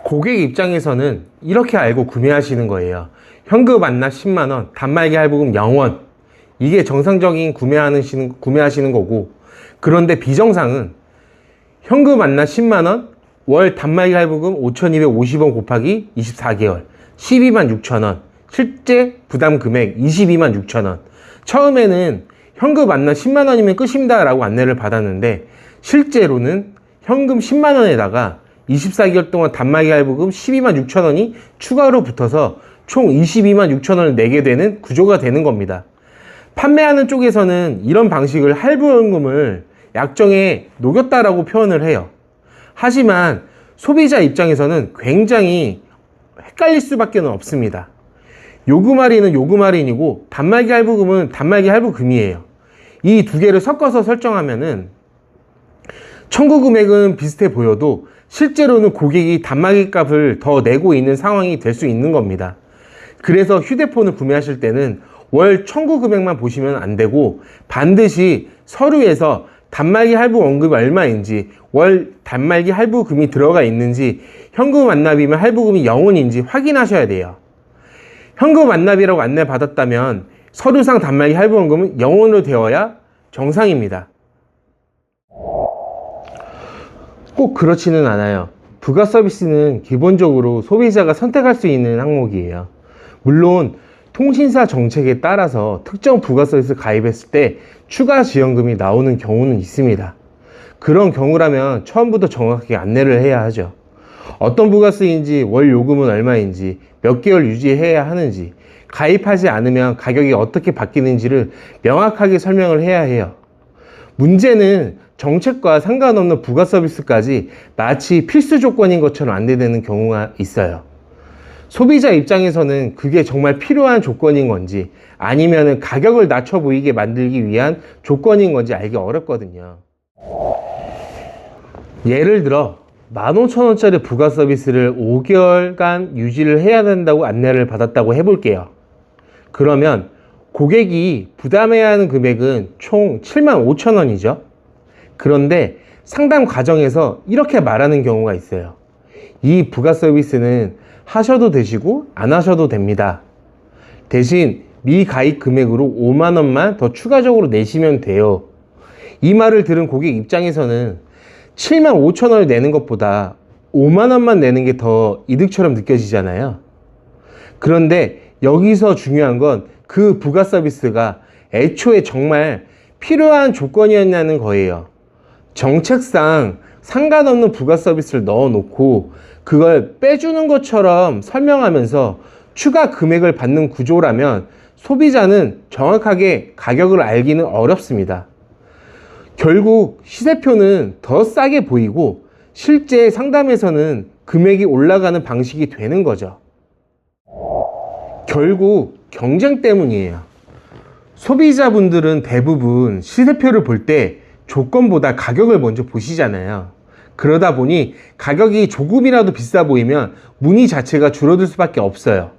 고객 입장에서는 이렇게 알고 구매하시는 거예요. 현금 완납 10만원, 단말기 할부금 0원. 이게 정상적인 구매하시는 거고, 그런데 비정상은 현금 완납 10만원, 월 단말기 할부금 5,250원 곱하기 24개월 12만 6천원, 실제 부담 금액 22만 6천원. 처음에는 현금 완납 10만원이면 끝입니다 라고 안내를 받았는데, 실제로는 현금 10만원에다가 24개월 동안 단말기 할부금 12만 6천원이 추가로 붙어서 총 22만 6천원을 내게 되는 구조가 되는 겁니다. 판매하는 쪽에서는 이런 방식을 할부연금을 약정에 녹였다라고 표현을 해요. 하지만 소비자 입장에서는 굉장히 헷갈릴 수밖에 없습니다. 요금 할인은 요금 할인이고 단말기 할부금은 단말기 할부금이에요. 이 두 개를 섞어서 설정하면은 청구 금액은 비슷해 보여도 실제로는 고객이 단말기 값을 더 내고 있는 상황이 될 수 있는 겁니다. 그래서 휴대폰을 구매하실 때는 월 청구 금액만 보시면 안 되고 반드시 서류에서 단말기 할부 원금이 얼마인지, 월 단말기 할부금이 들어가 있는지, 현금 완납이면 할부금이 0원인지 확인하셔야 돼요. 현금 완납이라고 안내 받았다면 서류상 단말기 할부 원금은 0원으로 되어야 정상입니다. 꼭 그렇지는 않아요. 부가 서비스는 기본적으로 소비자가 선택할 수 있는 항목이에요. 물론 통신사 정책에 따라서 특정 부가 서비스 가입했을 때 추가 지원금이 나오는 경우는 있습니다. 그런 경우라면 처음부터 정확하게 안내를 해야 하죠. 어떤 부가세인지, 월 요금은 얼마인지, 몇 개월 유지해야 하는지, 가입하지 않으면 가격이 어떻게 바뀌는지를 명확하게 설명을 해야 해요. 문제는 정책과 상관없는 부가 서비스까지 마치 필수 조건인 것처럼 안내되는 경우가 있어요. 소비자 입장에서는 그게 정말 필요한 조건인 건지, 아니면 가격을 낮춰 보이게 만들기 위한 조건인 건지 알기 어렵거든요. 예를 들어 15,000원짜리 부가 서비스를 5개월간 유지를 해야 된다고 안내를 받았다고 해볼게요. 그러면 고객이 부담해야 하는 금액은 총 75,000원이죠. 그런데 상담 과정에서 이렇게 말하는 경우가 있어요. 이 부가 서비스는 하셔도 되시고 안 하셔도 됩니다. 대신 미가입 금액으로 5만원만 더 추가적으로 내시면 돼요. 이 말을 들은 고객 입장에서는 7만 5천원을 내는 것보다 5만원만 내는 게 더 이득처럼 느껴지잖아요. 그런데 여기서 중요한 건 그 부가 서비스가 애초에 정말 필요한 조건이었냐는 거예요. 정책상 상관없는 부가 서비스를 넣어놓고 그걸 빼주는 것처럼 설명하면서 추가 금액을 받는 구조라면 소비자는 정확하게 가격을 알기는 어렵습니다. 결국 시세표는 더 싸게 보이고 실제 상담에서는 금액이 올라가는 방식이 되는 거죠. 결국 경쟁 때문이에요. 소비자분들은 대부분 시세표를 볼 때 조건보다 가격을 먼저 보시잖아요. 그러다 보니 가격이 조금이라도 비싸 보이면 문의 자체가 줄어들 수밖에 없어요.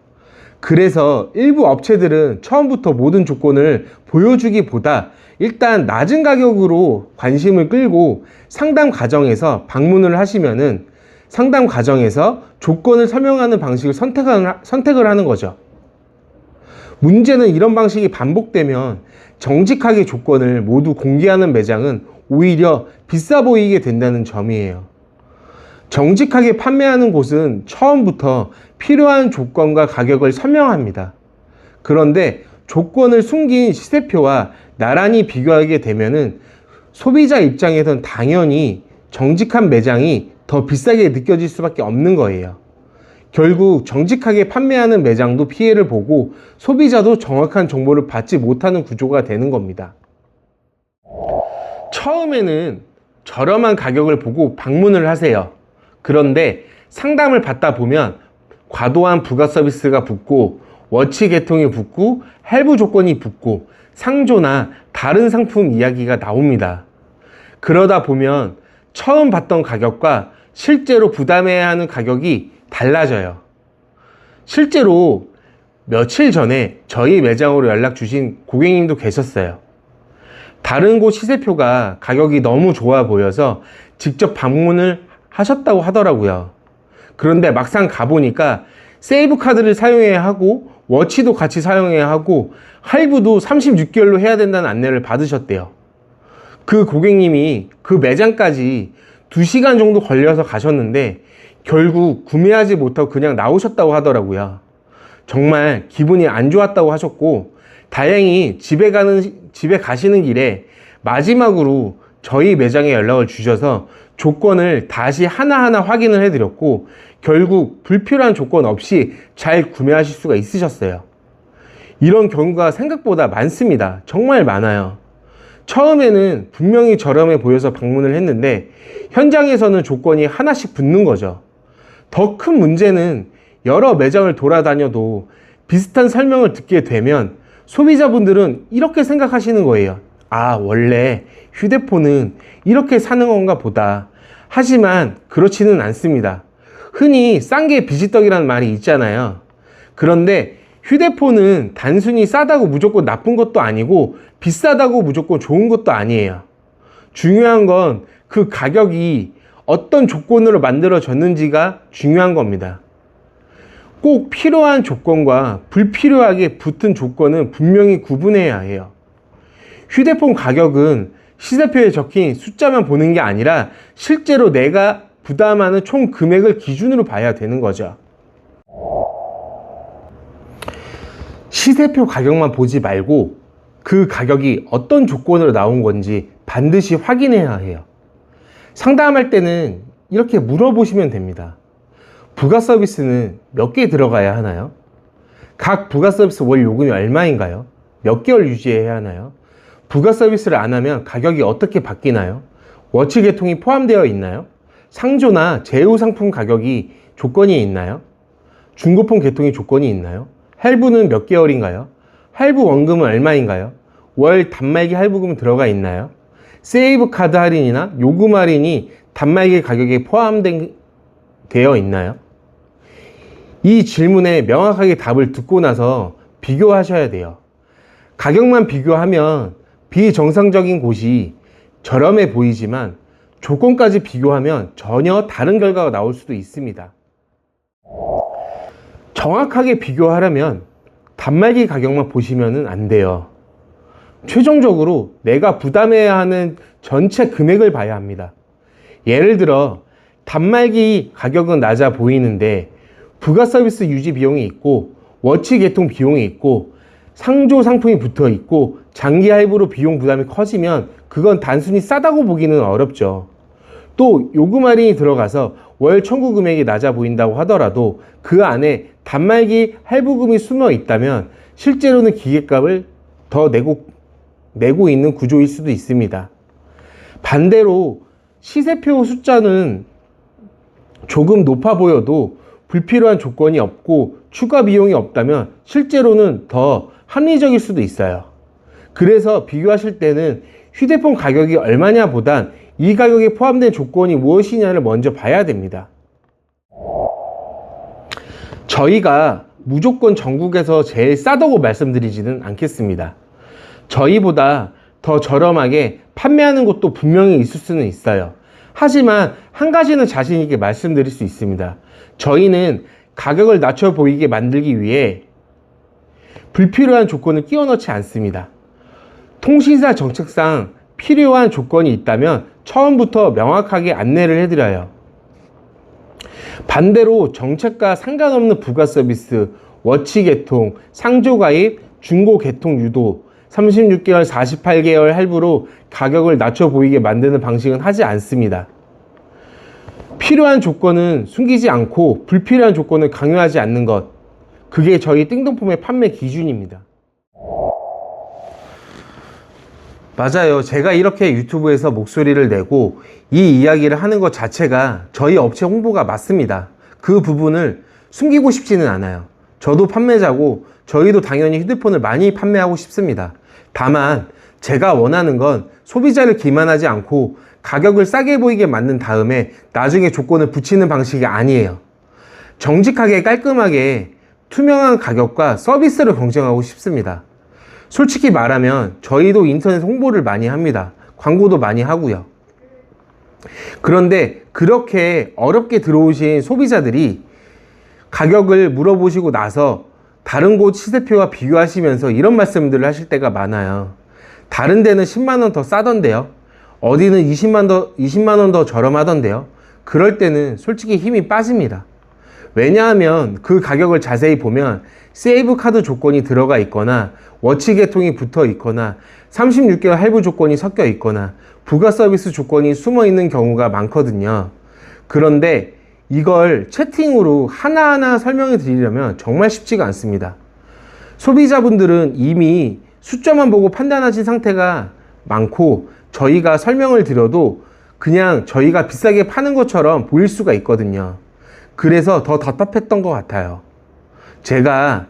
그래서 일부 업체들은 처음부터 모든 조건을 보여주기보다 일단 낮은 가격으로 관심을 끌고 상담 과정에서 방문을 하시면은 상담 과정에서 조건을 설명하는 방식을 선택을 하는 거죠. 문제는 이런 방식이 반복되면 정직하게 조건을 모두 공개하는 매장은 오히려 비싸 보이게 된다는 점이에요. 정직하게 판매하는 곳은 처음부터 필요한 조건과 가격을 설명합니다. 그런데 조건을 숨긴 시세표와 나란히 비교하게 되면은 소비자 입장에선 당연히 정직한 매장이 더 비싸게 느껴질 수밖에 없는 거예요. 결국 정직하게 판매하는 매장도 피해를 보고 소비자도 정확한 정보를 받지 못하는 구조가 되는 겁니다. 처음에는 저렴한 가격을 보고 방문을 하세요. 그런데 상담을 받다 보면 과도한 부가 서비스가 붙고 워치 계통이 붙고 할부 조건이 붙고 상조나 다른 상품 이야기가 나옵니다. 그러다 보면 처음 받던 가격과 실제로 부담해야 하는 가격이 달라져요. 실제로 며칠 전에 저희 매장으로 연락 주신 고객님도 계셨어요. 다른 곳 시세표가 가격이 너무 좋아 보여서 직접 방문을 하셨다고 하더라고요. 그런데 막상 가보니까 세이브 카드를 사용해야 하고 워치도 같이 사용해야 하고 할부도 36개월로 해야 된다는 안내를 받으셨대요. 그 고객님이 그 매장까지 2시간 정도 걸려서 가셨는데 결국 구매하지 못하고 그냥 나오셨다고 하더라고요. 정말 기분이 안 좋았다고 하셨고, 다행히 집에 가시는 길에 마지막으로 저희 매장에 연락을 주셔서 조건을 다시 하나하나 확인을 해드렸고, 결국 불필요한 조건 없이 잘 구매하실 수가 있으셨어요. 이런 경우가 생각보다 많습니다. 정말 많아요. 처음에는 분명히 저렴해 보여서 방문을 했는데 현장에서는 조건이 하나씩 붙는 거죠. 더 큰 문제는 여러 매장을 돌아다녀도 비슷한 설명을 듣게 되면 소비자분들은 이렇게 생각하시는 거예요. 아, 원래 휴대폰은 이렇게 사는 건가 보다. 하지만 그렇지는 않습니다. 흔히 싼 게 비지떡이라는 말이 있잖아요. 그런데 휴대폰은 단순히 싸다고 무조건 나쁜 것도 아니고 비싸다고 무조건 좋은 것도 아니에요. 중요한 건 그 가격이 어떤 조건으로 만들어졌는지가 중요한 겁니다. 꼭 필요한 조건과 불필요하게 붙은 조건은 분명히 구분해야 해요. 휴대폰 가격은 시세표에 적힌 숫자만 보는 게 아니라 실제로 내가 부담하는 총 금액을 기준으로 봐야 되는 거죠. 시세표 가격만 보지 말고 그 가격이 어떤 조건으로 나온 건지 반드시 확인해야 해요. 상담할 때는 이렇게 물어보시면 됩니다. 부가 서비스는 몇 개 들어가야 하나요? 각 부가 서비스 월 요금이 얼마인가요? 몇 개월 유지해야 하나요? 부가 서비스를 안 하면 가격이 어떻게 바뀌나요? 워치 계통이 포함되어 있나요? 상조나 제휴 상품 가격이 조건이 있나요? 중고폰 계통이 조건이 있나요? 할부는 몇 개월인가요? 할부 원금은 얼마인가요? 월 단말기 할부금 들어가 있나요? 세이브 카드 할인이나 요금 할인이 단말기 가격에 되어 있나요? 이 질문에 명확하게 답을 듣고 나서 비교하셔야 돼요. 가격만 비교하면 비정상적인 곳이 저렴해 보이지만 조건까지 비교하면 전혀 다른 결과가 나올 수도 있습니다. 정확하게 비교하려면 단말기 가격만 보시면 안 돼요. 최종적으로 내가 부담해야 하는 전체 금액을 봐야 합니다. 예를 들어 단말기 가격은 낮아 보이는데 부가 서비스 유지 비용이 있고 워치 개통 비용이 있고 상조 상품이 붙어 있고 장기 할부로 비용 부담이 커지면 그건 단순히 싸다고 보기는 어렵죠. 또 요금 할인이 들어가서 월 청구 금액이 낮아 보인다고 하더라도 그 안에 단말기 할부금이 숨어 있다면 실제로는 기계값을 더 내고 있는 구조일 수도 있습니다. 반대로 시세표 숫자는 조금 높아 보여도 불필요한 조건이 없고 추가 비용이 없다면 실제로는 더 합리적일 수도 있어요. 그래서 비교하실 때는 휴대폰 가격이 얼마냐 보단 이 가격에 포함된 조건이 무엇이냐를 먼저 봐야 됩니다. 저희가 무조건 전국에서 제일 싸다고 말씀드리지는 않겠습니다. 저희보다 더 저렴하게 판매하는 곳도 분명히 있을 수는 있어요. 하지만 한 가지는 자신 있게 말씀드릴 수 있습니다. 저희는 가격을 낮춰 보이게 만들기 위해 불필요한 조건을 끼워 넣지 않습니다. 통신사 정책상 필요한 조건이 있다면 처음부터 명확하게 안내를 해드려요. 반대로 정책과 상관없는 부가 서비스, 워치 개통, 상조 가입, 중고 개통 유도, 36개월, 48개월 할부로 가격을 낮춰 보이게 만드는 방식은 하지 않습니다. 필요한 조건은 숨기지 않고 불필요한 조건을 강요하지 않는 것, 그게 저희 띵동폼의 판매 기준입니다. 맞아요. 제가 이렇게 유튜브에서 목소리를 내고 이 이야기를 하는 것 자체가 저희 업체 홍보가 맞습니다. 그 부분을 숨기고 싶지는 않아요. 저도 판매자고 저희도 당연히 휴대폰을 많이 판매하고 싶습니다. 다만 제가 원하는 건 소비자를 기만하지 않고 가격을 싸게 보이게 만든 다음에 나중에 조건을 붙이는 방식이 아니에요. 정직하게 깔끔하게 투명한 가격과 서비스를 경쟁하고 싶습니다. 솔직히 말하면 저희도 인터넷 홍보를 많이 합니다. 광고도 많이 하고요. 그런데 그렇게 어렵게 들어오신 소비자들이 가격을 물어보시고 나서 다른 곳 시세표와 비교하시면서 이런 말씀들을 하실 때가 많아요. 다른 데는 10만 원 더 싸던데요. 어디는 20만 원 더 저렴하던데요. 그럴 때는 솔직히 힘이 빠집니다. 왜냐하면 그 가격을 자세히 보면 세이브 카드 조건이 들어가 있거나 워치 계통이 붙어 있거나 36개월 할부 조건이 섞여 있거나 부가 서비스 조건이 숨어 있는 경우가 많거든요. 그런데 이걸 채팅으로 하나하나 설명해 드리려면 정말 쉽지가 않습니다. 소비자분들은 이미 숫자만 보고 판단하신 상태가 많고 저희가 설명을 드려도 그냥 저희가 비싸게 파는 것처럼 보일 수가 있거든요. 그래서 더 답답했던 것 같아요. 제가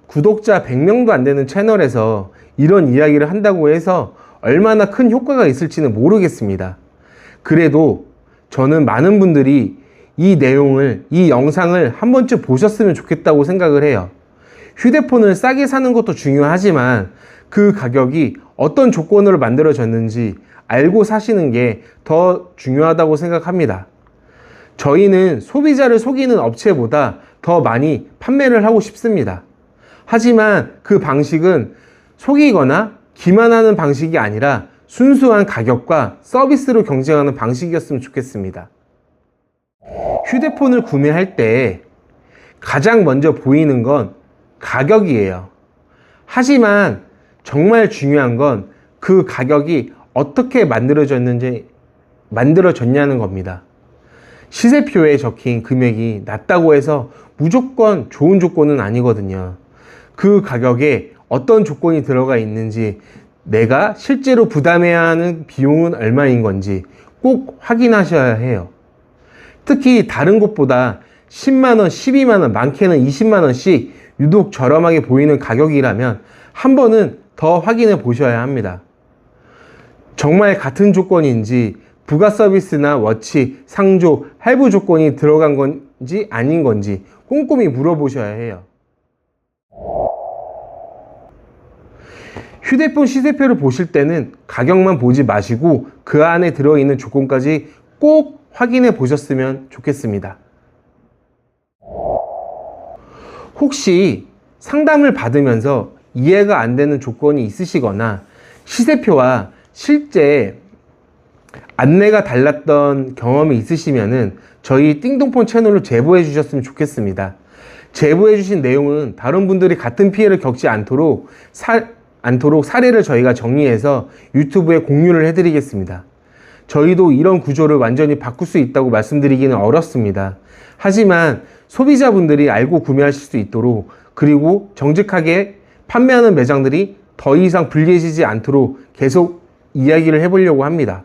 구독자 100명도 안 되는 채널에서 이런 이야기를 한다고 해서 얼마나 큰 효과가 있을지는 모르겠습니다. 그래도 저는 많은 분들이 이 내용을, 이 영상을 한 번쯤 보셨으면 좋겠다고 생각을 해요. 휴대폰을 싸게 사는 것도 중요하지만 그 가격이 어떤 조건으로 만들어졌는지 알고 사시는 게 더 중요하다고 생각합니다. 저희는 소비자를 속이는 업체보다 더 많이 판매를 하고 싶습니다. 하지만 그 방식은 속이거나 기만하는 방식이 아니라 순수한 가격과 서비스로 경쟁하는 방식이었으면 좋겠습니다. 휴대폰을 구매할 때 가장 먼저 보이는 건 가격이에요. 하지만 정말 중요한 건 그 가격이 어떻게 만들어졌냐는 겁니다. 시세표에 적힌 금액이 낮다고 해서 무조건 좋은 조건은 아니거든요. 그 가격에 어떤 조건이 들어가 있는지, 내가 실제로 부담해야 하는 비용은 얼마인 건지 꼭 확인하셔야 해요. 특히 다른 곳보다 10만원, 12만원, 많게는 20만원씩 유독 저렴하게 보이는 가격이라면 한 번은 더 확인해 보셔야 합니다. 정말 같은 조건인지, 부가 서비스나 워치, 상조, 할부 조건이 들어간 건지 아닌 건지 꼼꼼히 물어보셔야 해요. 휴대폰 시세표를 보실 때는 가격만 보지 마시고 그 안에 들어있는 조건까지 꼭 확인해 보셨으면 좋겠습니다. 혹시 상담을 받으면서 이해가 안 되는 조건이 있으시거나 시세표와 실제 안내가 달랐던 경험이 있으시면은 저희 띵동폰 채널로 제보해 주셨으면 좋겠습니다. 제보해 주신 내용은 다른 분들이 같은 피해를 겪지 않도록 사례를 저희가 정리해서 유튜브에 공유를 해드리겠습니다. 저희도 이런 구조를 완전히 바꿀 수 있다고 말씀드리기는 어렵습니다. 하지만 소비자분들이 알고 구매하실 수 있도록, 그리고 정직하게 판매하는 매장들이 더 이상 불리해지지 않도록 계속 이야기를 해보려고 합니다.